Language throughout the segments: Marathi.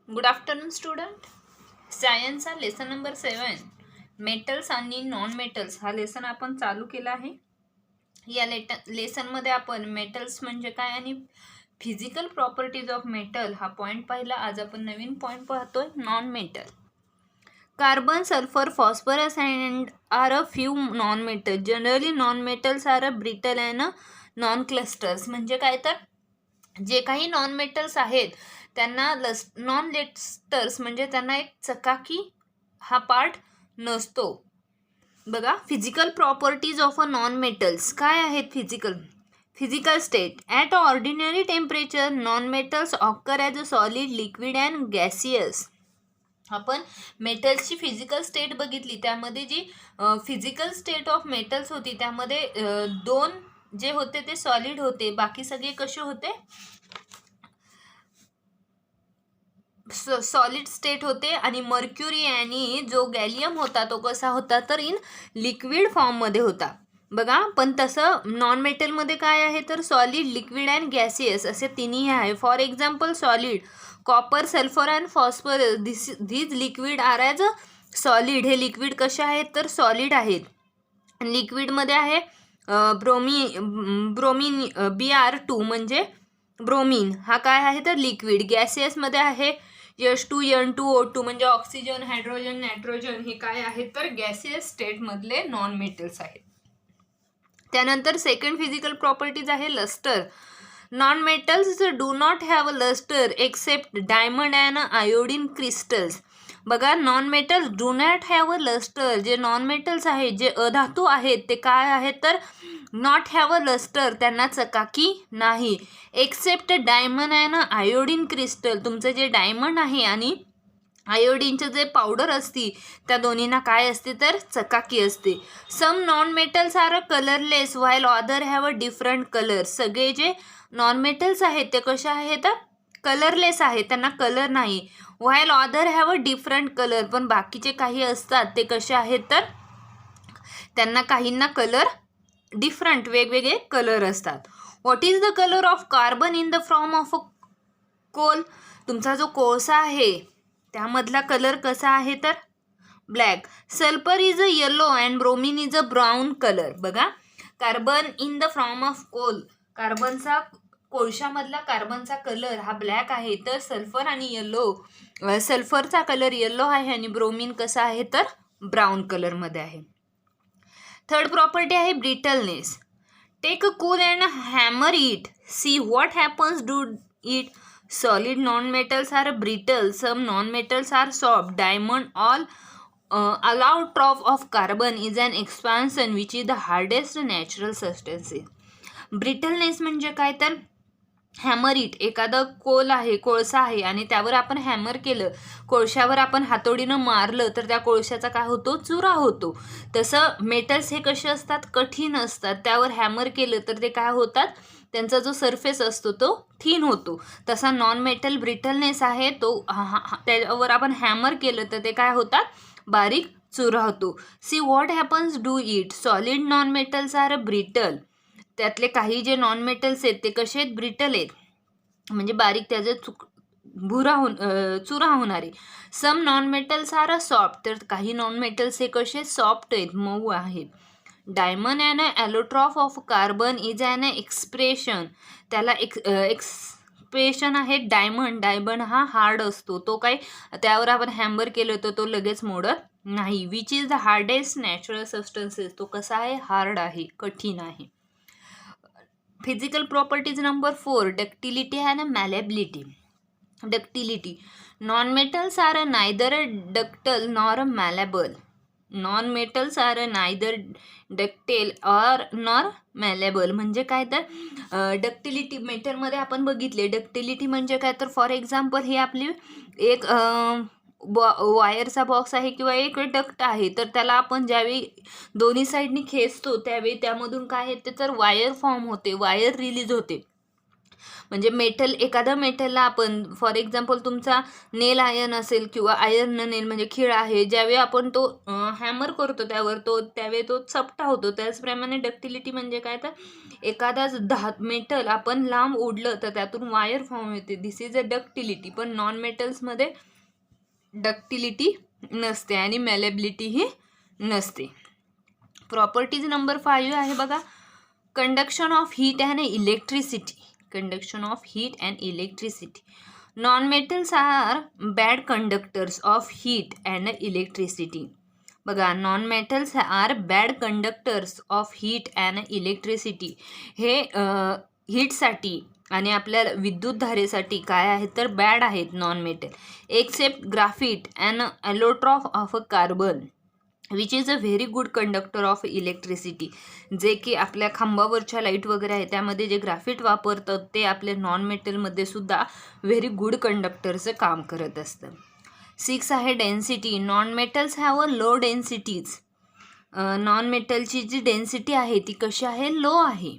Good afternoon student. सायन्सचा लेसन नंबर 7 मेटल्स आणि नॉन मेटल्स हा लेसन आपण चालू केला आहे. या लेसनमध्ये आपण मेटल्स म्हणजे काय आणि फिजिकल प्रॉपर्टीज ऑफ मेटल हा पॉईंट पाहिला. आज आपण नवीन पॉईंट पाहतोय, non metal. Carbon, sulphur, phosphorus and are a few non-metals. Generally non-metals are a brittle and non-clusters. म्हणजे काय तर जे काही नॉन मेटल्स आहेत त्यांना नॉन लेस्टर्स म्हणजे त्यांना एक चकाकी हा पार्ट नसतो. बघा, physical properties of a non metals काय आहेत? Physical state. At ordinary temperature non metals occur as a solid, liquid and gaseous. आपण मेटल्सची फिजिकल स्टेट बघितली, त्यामध्ये जी फिजिकल स्टेट ऑफ मेटल्स होती त्यामध्ये दोन जे होते ते सॉलिड होते, बाकी सगळे कसे होते? सॉलिड स्टेट होते. आणि मर्क्युरी आणि जो गॅलियम होता तो कसा होता? तर इन लिक्विड फॉर्ममध्ये होता. बघा, पण तसं नॉन मेटलमध्ये काय आहे? तर सॉलिड, लिक्विड अँड गॅसियस असे तिन्ही आहे. For example solid, copper, sulphur and phosphorus these liquid are as a solid. हे लिक्विड कसे आहेत? तर सॉलिड आहेत. लिक्विडमध्ये आहे ब्रोमीन Br2 म्हणजे ब्रोमीन हा काय आहे? तर लिक्विड. गॅसियसमध्ये आहे H2N2O2 म्हणजे ऑक्सिजन, हायड्रोजन, नायट्रोजन. हे काय आहेत? तर गॅसियस स्टेटमधले नॉन मेटल्स आहेत. त्यानंतर सेकंड फिजिकल प्रॉपर्टीज आहे lustre. Non metals do not have a lustre except diamond and iodine crystals. बघा, non metals do not have a lustre. जे नॉन मेटल्स आहेत, जे अधातू आहेत, ते काय आहेत? तर नॉट हॅव अ लस्टर, त्यांना चकाकी नाही. Except diamond and iodine crystal. तुमचं जे डायमंड आहे आणि आयोडीनचं जे पावडर असते त्या दोन्हींना काय असते? तर चकाकी असते. Some non metals are a colourless while other have a different colour. सगळे जे नॉन मेटल्स आहेत ते कसे आहेत? कलरलेस आहेत, त्यांना कलर नाही. While other have a different colour, पण बाकीचे काही असतात ते कसे आहेत? तर त्यांना काहींना कलर डिफरंट, वेगवेगळे कलर असतात. What is the colour of carbon in the form of a coal? तुमचा जो कोळसा आहे त्यामधला कलर कसा आहे? तर black. Sulphur is a yellow and bromine is a brown colour. बघा, carbon in the form of coal, कोळशामधला कार्बनचा कलर हा ब्लॅक आहे. तर सल्फर आणि सल्फरचा कलर येलो आहे आणि ब्रोमीन कसा आहे? तर ब्राऊन कलरमध्ये आहे. थर्ड प्रॉपर्टी आहे brittleness. Take a cool and hammer it. See what happens to it. Solid non-metals are brittle. Some non-metals are soft. Diamond allowed trough of carbon is an expansion which is the hardest natural substance. Brittleness म्हणजे काय? तर हॅमर इट. एखादं कोळसा आहे आणि त्यावर आपण हॅमर केलं, कोळशावर आपण हातोडीनं मारलं तर त्या कोळशाचा काय होतो? चुरा होतो. तसं मेटल्स हे कसे असतात? कठीण असतात. त्यावर हॅमर केलं तर ते काय होतात? त्यांचा जो सरफेस असतो तो थिन होतो. तसा नॉन मेटल ब्रिटलनेस आहे तो त्यावर आपण हॅमर केलं तर ते काय होतात? बारीक चुरा होतो. See what happens do it. Solid non metals are brittle. त्यातले काही जे नॉन मेटल्स आहेत ते कसे आहेत? ब्रिटल आहेत, म्हणजे बारीक त्याचे चुरा होणारे. Some non metals are soft. तर काही नॉन मेटल्स हे कसे? सॉफ्ट आहेत, मऊ आहेत. Diamond and allotrope of carbon is an expression. त्याला एक्सप्रेशन आहे डायमंड हा हार्ड असतो, तो काही त्यावर आपण हॅमर केलं तर तो लगेच मोडत नाही. Which is the hardest natural substances. तो कसा आहे? हार्ड आहे, कठीण आहे. Physical properties number 4 ductility and malleability. Ductility. Non metals are neither ductile nor malleable. Non metals are neither ductile or nor malleable म्हणजे काय? तर डक्टिलिटी मेटलमध्ये आपण बघितले. डक्टिलिटी म्हणजे काय? तर फॉर एक्झाम्पल हे आपली एक वायरचा बॉक्स आहे किंवा एक डक्ट आहे, तर त्याला आपण ज्यावेळी दोन्ही साईडनी खेचतो त्यावेळी त्यामधून काय येते? तर वायर फॉर्म होते, वायर रिलीज होते. म्हणजे मेटल, एखाद्या मेटलला आपण फॉर एक्झाम्पल तुमचा नेल आयर्न असेल किंवा आयर्न नेल म्हणजे खीळ आहे, ज्यावेळी आपण तो हॅमर करतो त्यावर त्यावेळी तो चपटा होतो. त्याचप्रमाणे डक्टिलिटी म्हणजे काय, तर एखादाच मेटल आपण लांब ओढलं तर त्यातून वायर फॉर्म होते, दिस इज अ डक्टिलिटी. पण नॉन मेटल्समध्ये डक्टिलिटी नसते आणि मॅलेबिलिटीही नसते. प्रॉपर्टीज नंबर 5 आहे बघा, conduction of heat and electricity. Conduction of heat and electricity. Non-metals are bad conductors of heat and electricity. बघा, non metals are bad conductors of heat and electricity. हे हीटसाठी आणि आपल्या विद्युत धारेसाठी काय आहेत तर बॅड आहेत non metal, except graphite and allotrope of a carbon which is a very good conductor of electricity. जे की आपल्या खांबावरच्या लाईट वगैरे आहे त्यामध्ये जे ग्राफिट वापरतात ते आपल्या नॉन मेटलमध्ये सुद्धा व्हेरी गुड कंडक्टरचं काम करत असतं. 6 आहे density. Non metals have a low densities. Non मेटलची जी डेन्सिटी आहे ती कशी आहे, लो आहे.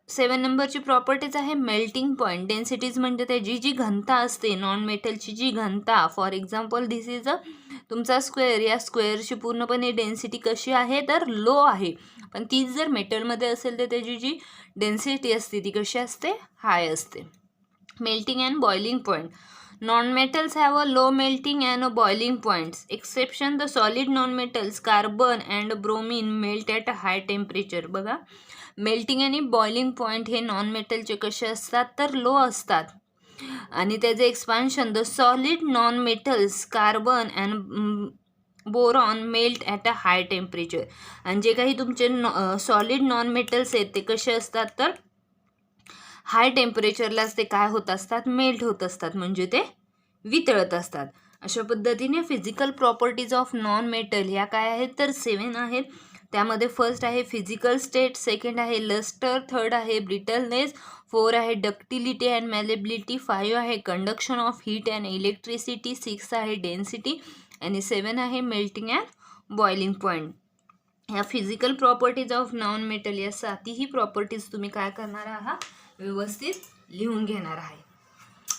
7 नंबरची प्रॉपर्टीज आहे मेल्टिंग पॉईंट. डेन्सिटीज म्हणजे त्याची जी घनता असते, नॉन मेटलची जी घनता, फॉर एक्झाम्पल दिस इज अ तुमचा स्क्वेअर, या स्क्वेअरची पूर्णपणे डेन्सिटी कशी आहे तर लो आहे. पण तीच जर मेटलमध्ये असेल तर त्याची जी डेन्सिटी असते ती कशी असते, हाय असते. Melting and boiling point. Non-metals have a low melting and boiling points. Exception the solid non-metals carbon and bromine melt at a high temperature. बघा, मेल्टिंग आणि बॉइलिंग पॉईंट हे नॉन मेटलचे कसे असतात तर लो असतात. आणि त्याचे expansion, the solid non metals carbon and boron melt at a high temperature. आणि जे काही तुमचे सॉलिड नॉन मेटल्स आहेत ते कसे असतात तर हाय टेम्परेचरलाच ते काय होत असतात, मेल्ट होत असतात, म्हणजे ते वितळत असतात. अशा पद्धतीने physical properties of non metal ह्या काय आहेत तर 7 आहेत. त्यामध्ये फर्स्ट आहे फिजिकल स्टेट, सेकंड आहे लस्टर, थर्ड आहे ब्रिटलनेस, 4 आहे डक्टिलिटी अँड मॅलेबिलिटी, 5 आहे conduction of heat and electricity, 6 आहे डेन्सिटी आणि 7 आहे मेल्टिंग अँड बॉइलिंग पॉईंट. ह्या physical properties of non metal या 7ही प्रॉपर्टीज तुम्ही काय करणार आहात, व्यवस्थित लिहून घेणार आहे.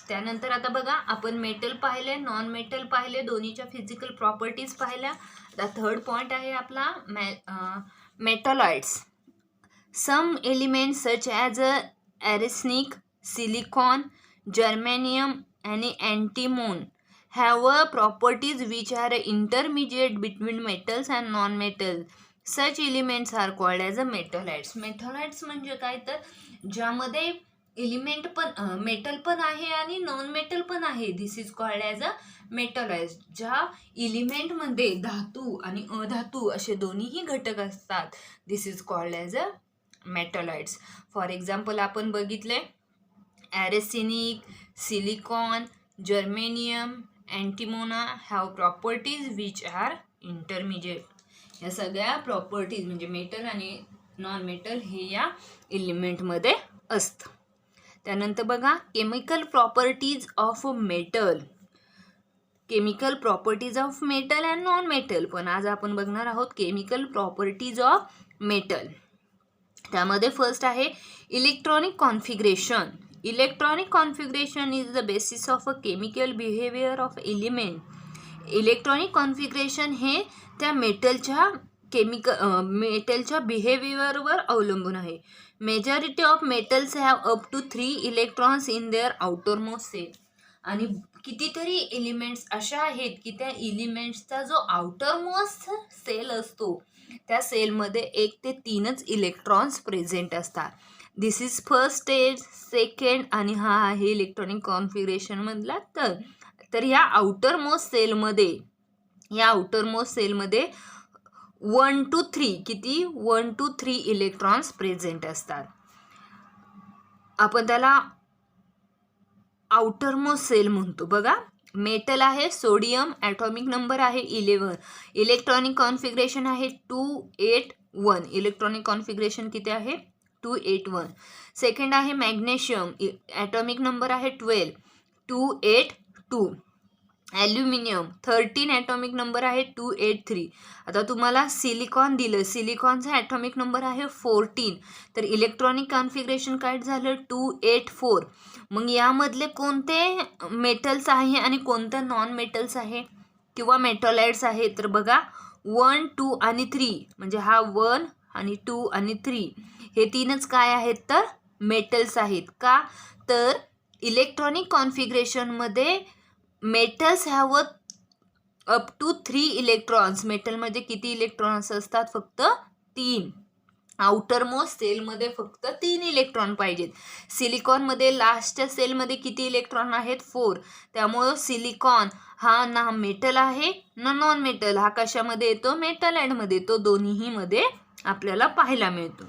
त्यानंतर आता बघा, आपण मेटल पाहिले, नॉन मेटल पाहिले, दोन्हीच्या फिजिकल प्रॉपर्टीज पाहिल्या. आता थर्ड पॉईंट आहे आपला metalloids. Some elements such as arsenic, silicon, germanium आणि antimony have properties which are intermediate between metals and non-metals. Such elements are called as a metalloids. Metalloids म्हणजे काय तर ज्यामध्ये एलिमेंट पण मेटल पण आहे आणि नॉन मेटल पण आहे, this is called as a metalloids. ज्या एलिमेंटमध्ये धातू आणि अधातू असे दोन्हीही घटक असतात, this is called as a metalloids. For example आपण बघितले arsenic, silicon, germanium, antimony have properties which are intermediate. या सगळ्या प्रॉपर्टीज म्हणजे मेटल आणि नॉन मेटल हे या एलिमेंटमध्ये असतं. त्यानंतर बघा, chemical properties of metal. Chemical properties of metal and non metal. पण आज आपण बघणार आहोत केमिकल प्रॉपर्टीज ऑफ मेटल. त्यामध्ये फर्स्ट आहे electronic configuration. Electronic configuration is the basis of a chemical behavior of element. Electronic configuration हे त्या मेटलच्या बिहेवियरवर अवलंबून आहे. Majority of metals have up to 3 electrons in their outermost shell. आणि कितीतरी एलिमेंट्स अशा आहेत की त्या एलिमेंट्सचा जो आउटरमोस्ट सेल असतो त्या सेलमध्ये 1 ते 3च इलेक्ट्रॉन्स प्रेझेंट असतात. This is first stage, second आणि हा आहे इलेक्ट्रॉनिक कॉन्फिगरेशन मधला. तर या आउटर मोस्ट सेलमध्ये 1 to 3 किती 1 to 3 इलेक्ट्रॉन्स प्रेझेंट असतात. आपण त्याला आउटर मोस्ट सेल म्हणतो. बघा, मेटल आहे सोडियम, ॲटॉमिक नंबर आहे 11, इलेक्ट्रॉनिक कॉन्फिगरेशन आहे 281. इलेक्ट्रॉनिक कॉन्फिगरेशन किती आहे 281. सेकंड आहे मॅग्नेशियम, ॲटॉमिक नंबर आहे 12, 282. ॲल्युमिनियम 13 ॲटॉमिक नंबर आहे 283. आता तुम्हाला सिलिकॉन दिलं, सिलिकॉनचा ॲटॉमिक नंबर आहे 14. तर इलेक्ट्रॉनिक कॉन्फिगरेशन काय झालं 284. मग यामधले कोणते मेटल्स आहे आणि कोणतं नॉन मेटल्स आहे किंवा मेटॉलाइट्स आहे, तर बघा 1, 2 आणि 3, म्हणजे हा 1 आणि 2 आणि 3 हे तीनच काय आहेत तर मेटल्स आहेत. का तर इलेक्ट्रॉनिक कॉन्फिगरेशनमध्ये metals have up to 3 electrons. मेटलमध्ये किती इलेक्ट्रॉन्स असतात, फक्त 3. आउटर मोस्ट सेलमध्ये फक्त 3 इलेक्ट्रॉन पाहिजेत. सिलिकॉनमध्ये लास्टच्या सेलमध्ये किती इलेक्ट्रॉन आहेत 4. त्यामुळं सिलिकॉन हा ना मेटल आहे ना नॉन मेटल. हा कशामध्ये येतो, मेटलाइडमध्ये येतो. दोन्हीमध्ये आपल्याला पाहायला मिळतो.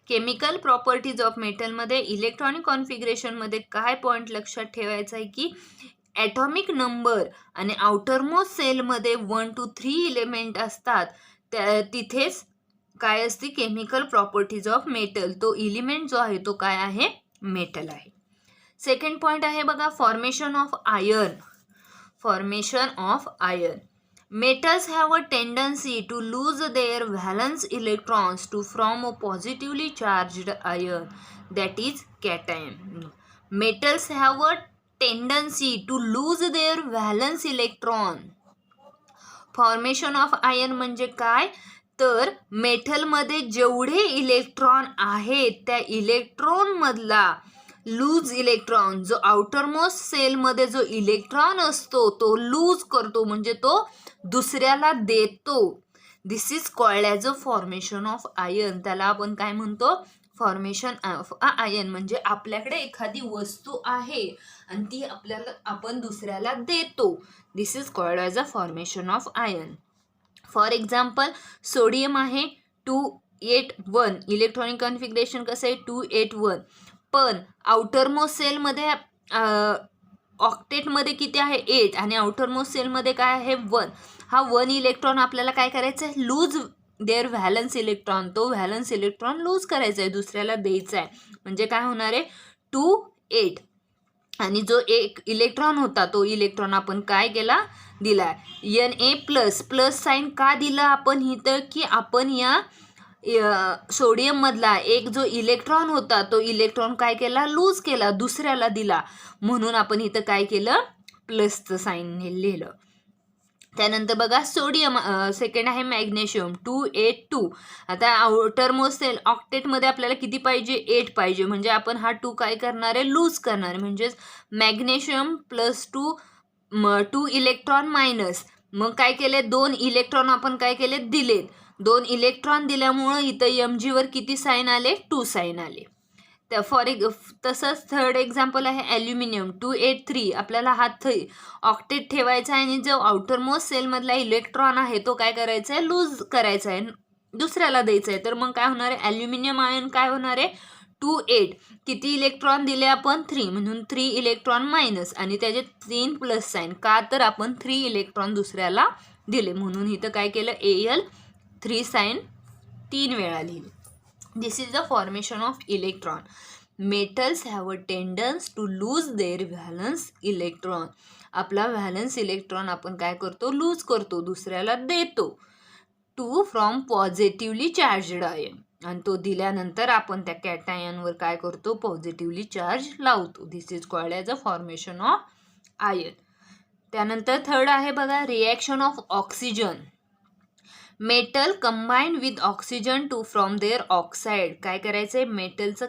केमिकल प्रॉपर्टीज ऑफ मेटलमध्ये इलेक्ट्रॉनिक कॉन्फिगरेशनमध्ये काय पॉईंट लक्षात ठेवायचा आहे की ॲटॉमिक नंबर आणि आउटरमोस्ट सेलमध्ये 1 to 3 एलिमेंट असतात. तिथेच काय असते केमिकल प्रॉपर्टीज ऑफ मेटल. तो एलिमेंट जो आहे तो काय आहे, मेटल आहे. सेकंड पॉईंट आहे बघा formation of iron. Formation of iron. Metals have a tendency to lose their valence electrons to form a positively charged ion, that is cation. Metals have a tendency to lose their valence electron. Formation of iron म्हणजे काय तर मेटलमध्ये जेवढे इलेक्ट्रॉन आहेत त्या इलेक्ट्रॉनमधला लूज इलेक्ट्रॉन जो आउटरमोस्ट सेलमध्ये जो इलेक्ट्रॉन असतो तो लूज करतो, म्हणजे तो दुसऱ्याला देतो. This is called as a formation of iron. त्याला आपण काय म्हणतो, फॉर्मेशन ऑफ आयर्न. म्हणजे आपल्याकडे एखादी वस्तू आहे आणि ती आपण दुसऱ्याला देतो. This is called as a formation of iron. For example sodium आहे 281. इलेक्ट्रॉनिक कॉन्फिगरेशन कसं आहे 281. पण आउटरमोस्ट सेलमध्ये ऑक्टेटमध्ये किती आहे 8 आणि आउटरमोस्ट सेलमध्ये काय आहे 1. हा 1 इलेक्ट्रॉन आपल्याला काय करायचं आहे, लूज देअर व्हॅलन्स इलेक्ट्रॉन. तो व्हॅलन्स इलेक्ट्रॉन लूज करायचा आहे, दुसऱ्याला द्यायचा आहे. म्हणजे काय होणार आहे 2, 8. आणि जो एक इलेक्ट्रॉन होता तो इलेक्ट्रॉन आपण काय केला, दिला Na+. साईन का दिला आपण इथं की आपण या सोडियममधला एक जो इलेक्ट्रॉन होता तो इलेक्ट्रॉन काय केला, लूज केला, दुसऱ्याला दिला. म्हणून आपण इथं काय केलं, प्लसचं साईन लिहिलं. त्यानंतर बघा सोडियम. सेकंड आहे मॅग्नेशियम 282. आता आउटरमोस्ट सेल ऑक्टेटमध्ये आपल्याला किती पाहिजे 8 पाहिजे. म्हणजे आपण हा 2 काय करणार आहे, लूज करणार आहे. म्हणजेच मॅग्नेशियम +2 इलेक्ट्रॉन मायनस. मग काय केले 2 इलेक्ट्रॉन आपण काय केले दिलेत. 2 इलेक्ट्रॉन दिल्यामुळं इथं mg किती साईन आले 2 साईन आले. तसंच थर्ड एक्झाम्पल आहे ॲल्युमिनियम 283. आपल्याला हा ऑक्टेट ठेवायचा आहे आणि जो आउटरमोस्ट सेलमधला इलेक्ट्रॉन आहे तो काय करायचा आहे, लूज करायचा आहे, दुसऱ्याला द्यायचा आहे. तर मग काय होणार आहे, ॲल्युमिनियम आयन काय होणार आहे 28. किती इलेक्ट्रॉन दिले आपण 3, म्हणून 3 इलेक्ट्रॉन मायनस आणि त्याचे 3 प्लस साईन. का तर आपण 3 इलेक्ट्रॉन दुसऱ्याला दिले, म्हणून इथं काय केलं Al3 साईन 3 वेळा लिहिले. This is the formation of electron. Metals have a tendency to lose their valence electron. आपला व्हॅलन्स इलेक्ट्रॉन आपण काय करतो, लूज करतो, दुसऱ्याला देतो. To from positively charged ion. आणि तो दिल्यानंतर आपण त्या कॅटायनवर काय करतो, पॉझिटिव्हली चार्ज लावतो. This is called as a formation of ion. त्यानंतर थर्ड आहे बघा reaction of oxygen. Metal combine with oxygen to from there oxide. काय करायचं आहे, मेटलचं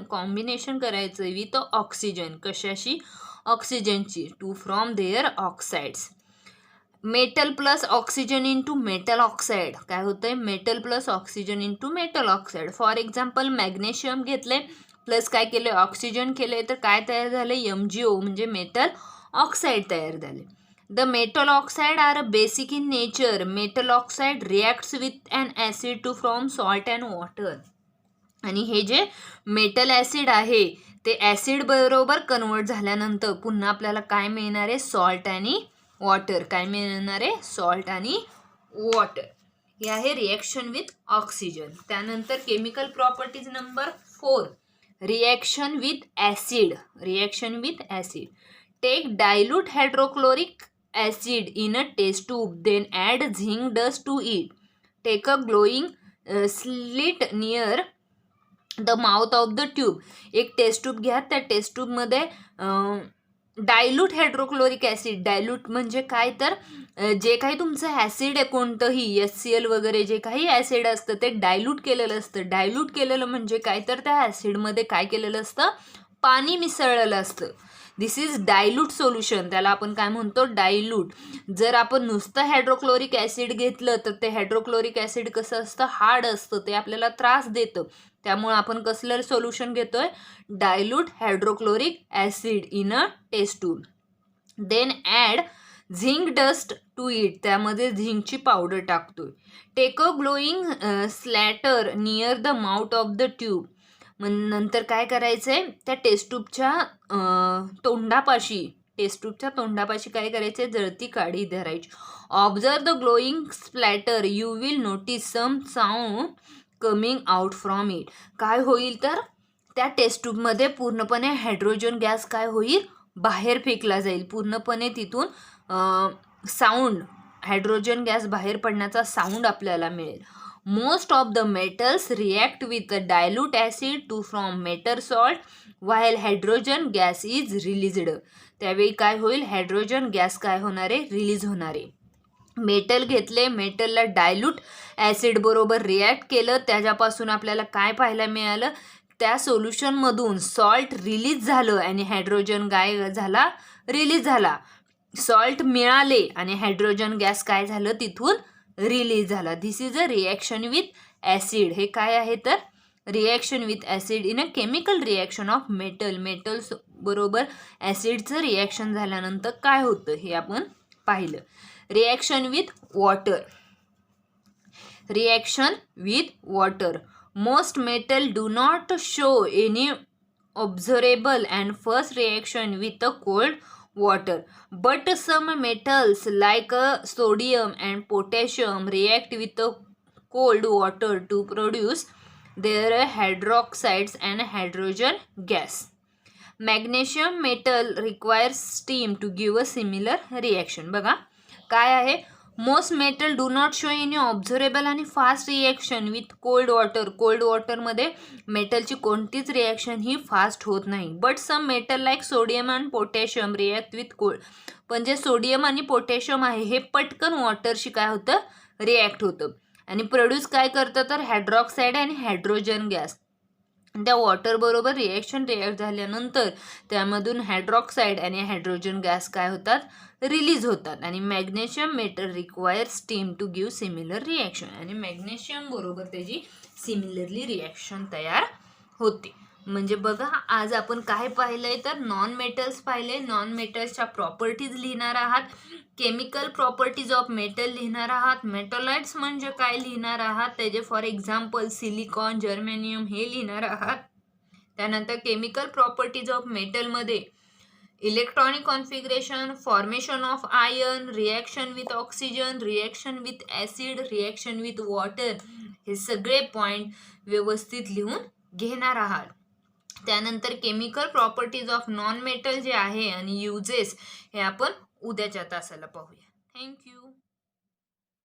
कॉम्बिनेशन करायचं आहे विथ ऑक्सिजन. कशाशी, ऑक्सिजनची. To from their oxides. Metal plus oxygen into metal oxide. काय होतं आहे, metal plus oxygen into metal oxide. For example magnesium घेतले प्लस काय केलं ऑक्सिजन केले तर काय तयार झालं MgO म्हणजे मेटल ऑक्साईड तयार झाले. The metal oxide are basic in nature. Metal oxide reacts with an acid to form salt and water. आणि हे जे मेटल ॲसिड आहे ते ॲसिड बरोबर कन्वर्ट झाल्यानंतर पुन्हा आपल्याला काय मिळणार आहे, सॉल्ट आणि वॉटर. काय मिळणार आहे, सॉल्ट आणि वॉटर. हे आहे रिॲक्शन विथ ऑक्सिजन. त्यानंतर chemical properties number 4 reaction with acid. Reaction with acid. Take dilute hydrochloric acid in a test tube, then add zinc dust to it. Take a glowing slit near the mouth of the tube. एक टेस्ट ट्यूब घ्या, त्या टेस्ट ट्यूबमध्ये डायल्यूट हायड्रोक्लोरिक ॲसिड, डायल्यूट म्हणजे काय तर जे काही तुमचं ॲसिड आहे कोणतंही HCl वगैरे जे काही ॲसिड असतं ते डायल्यूट केलेलं असतं. डायल्यूट केलेलं म्हणजे काय तर त्या ॲसिडमध्ये काय केलेलं असतं, पाणी मिसळलेलं असतं. दिस इज डायल्यूट सोल्युशन, त्याला आपण काय म्हणतो, डायल्यूट. जर आपण नुसतं हायड्रोक्लोरिक ॲसिड घेतलं तर ते हायड्रोक्लोरिक ॲसिड कसं असतं, हार्ड असतं, ते आपल्याला त्रास देतं. त्यामुळे आपण कसलं सोल्युशन घेतोय, dilute hydrochloric acid in a test tube. Then add zinc dust to it, त्यामध्ये झिंकची पावडर टाकतोय. Take a glowing splinter near the mouth of the tube. मग नंतर काय करायचंय, त्या टेस्ट ट्यूबच्या तोंडापाशी काय करायचंय, जळती काडी धरायची. Observe the glowing splinter, you will notice some sound coming out from it. काय होईल तर त्या टेस्ट ट्यूबमध्ये पूर्णपणे हायड्रोजन गॅस काय होईल, बाहेर फेकला जाईल. पूर्णपणे तिथून साऊंड, हायड्रोजन गॅस बाहेर पडण्याचा साऊंड आपल्याला मिळेल. Most of the metals react with dilute acid to from metal salt while hydrogen gas is released. त्यावेळी काय होईल, हायड्रोजन गॅस काय होणार आहे, रिलीज होणार आहे. मेटल घेतले, मेटलला डायल्यूट ॲसिड बरोबर रिॲक्ट केलं, त्याच्यापासून आपल्याला काय पाहायला मिळालं, त्या सोल्युशनमधून सॉल्ट रिलीज झालं आणि हायड्रोजन काय झाला, रिलीज झाला. सॉल्ट मिळाले आणि हायड्रोजन गॅस काय झालं, तिथून रिलीज झाला. This is a reaction with acid. हे काय आहे तर reaction with acid in a chemical reaction of metal. Metals बरोबर ॲसिडचं रिॲक्शन झाल्यानंतर काय होतं हे आपण पाहिलं. Reaction with water. Reaction with water. Most metal do not show any observable and first reaction with a cold water, but some metals like sodium and potassium react with a cold water to produce their hydroxides and hydrogen gas. Magnesium metal requires steam to give a similar reaction. बघा काय आहे, most metal do not show any observable आणि fast reaction with cold water. Cold वॉटरमध्ये मेटलची कोणतीच रिॲक्शन ही फास्ट होत नाही. But some metal like sodium and potassium react with cold. पण जे सोडियम आणि पोटॅशियम आहे हे पटकन वॉटरशी काय होतं, रिॲक्ट होतं आणि प्रोड्यूस काय करतं तर हायड्रॉक्साईड आणि हायड्रोजन गॅस. त्या वॉटरबरोबर रिॲक्ट झाल्यानंतर त्यामधून हायड्रॉक्साईड आणि हायड्रोजन गॅस काय होतात, रिलीज होतात. आणि magnesium metal require steam to give similar reaction. आणि मॅग्नेशियम बरोबर त्याची सिमिलरली रिॲक्शन तयार होते. म्हणजे बघा आज आपण काय पाहिलंय तर नॉन मेटल्स पाहिले, नॉन मेटल्सच्या प्रॉपर्टीज लिहिणार आहात, केमिकल प्रॉपर्टीज ऑफ मेटल लिहिणार आहात, मेटॉलाइट्स म्हणजे काय लिहिणार आहात, त्याचे फॉर एक्झाम्पल सिलिकॉन, जर्मेनियम हे लिहिणार आहात. त्यानंतर केमिकल प्रॉपर्टीज ऑफ मेटलमध्ये electronic configuration, formation of iron, reaction with oxygen, reaction with acid, reaction with water, हे सगळे पॉईंट व्यवस्थित लिहून घेणार आहात. त्यानंतर chemical properties of non metal जे आहे आणि युजेस हे आपण उद्याच्या तासाला पाहूया. थँक्यू.